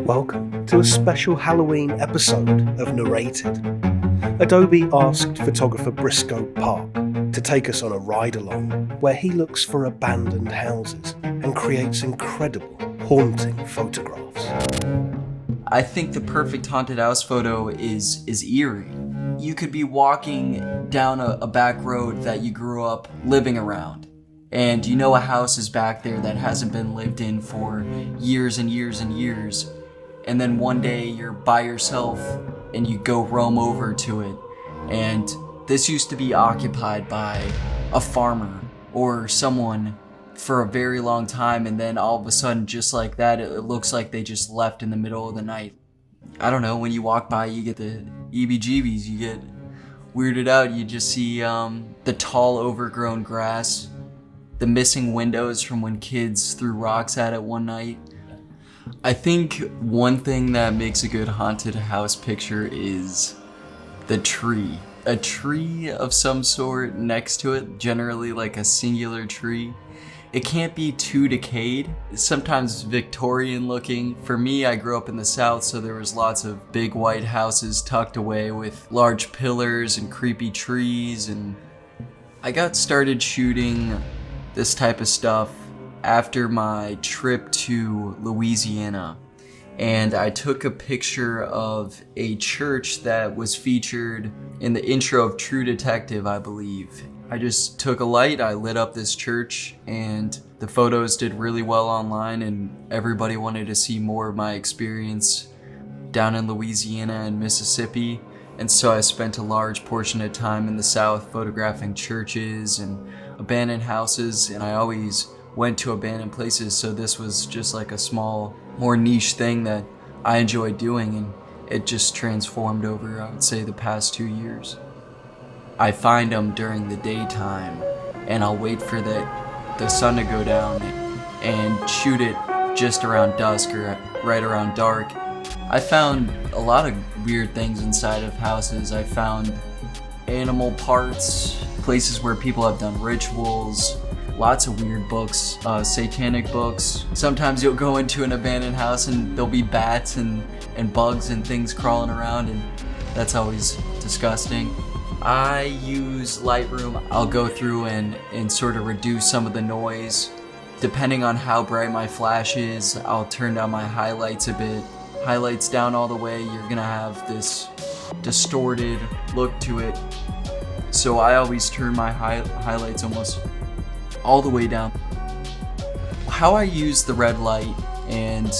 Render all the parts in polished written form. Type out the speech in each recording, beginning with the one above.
Welcome to a special Halloween episode of Narrated. Adobe asked photographer Briscoe Park to take us on a ride-along where he looks for abandoned houses and creates incredible, haunting photographs. I think the perfect haunted house photo is eerie. You could be walking down a back road that you grew up living around, and you know a house is back there that hasn't been lived in for years and years and years, and then one day you're by yourself and you go roam over to it, and this used to be occupied by a farmer or someone for a very long time, and then all of a sudden, just like that, it looks like they just left in the middle of the night. I don't know, when you walk by you get the EBGBs, you get weirded out. You just see the tall overgrown grass, the missing windows from when kids threw rocks at it one night. I think one thing that makes a good haunted house picture is the tree. A tree of some sort next to it, generally like a singular tree. It can't be too decayed. Sometimes Victorian looking. For me, I grew up in the South, so there was lots of big white houses tucked away with large pillars and creepy trees. And I got started shooting this type of stuff after my trip to Louisiana. And I took a picture of a church that was featured in the intro of True Detective, I believe. I just took a light, I lit up this church, and the photos did really well online, and everybody wanted to see more of my experience down in Louisiana and Mississippi. And so I spent a large portion of time in the South photographing churches and abandoned houses, and I always went to abandoned places, so this was just like a small, more niche thing that I enjoyed doing, and it just transformed over, I would say, the past 2 years. I find them during the daytime, and I'll wait for the sun to go down and shoot it just around dusk or right around dark. I found a lot of weird things inside of houses. I found animal parts, places where people have done rituals, lots of weird books, satanic books. Sometimes you'll go into an abandoned house and there'll be bats and bugs and things crawling around, and that's always disgusting. I use Lightroom. I'll go through and sort of reduce some of the noise. Depending on how bright my flash is, I'll turn down my highlights a bit. Highlights down all the way, you're gonna have this distorted look to it. So I always turn my highlights almost all the way down. How I use the red light, and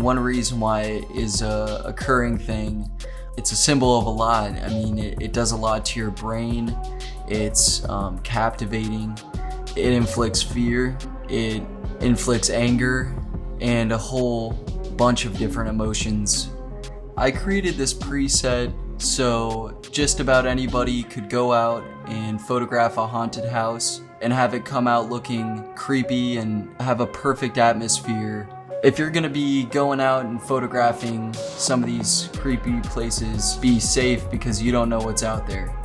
one reason why it is a occurring thing, it's a symbol of a lot. I mean, it does a lot to your brain. It's captivating. It inflicts fear. It inflicts anger and a whole bunch of different emotions. I created this preset so just about anybody could go out and photograph a haunted house and have it come out looking creepy and have a perfect atmosphere. If you're gonna be going out and photographing some of these creepy places, be safe because you don't know what's out there.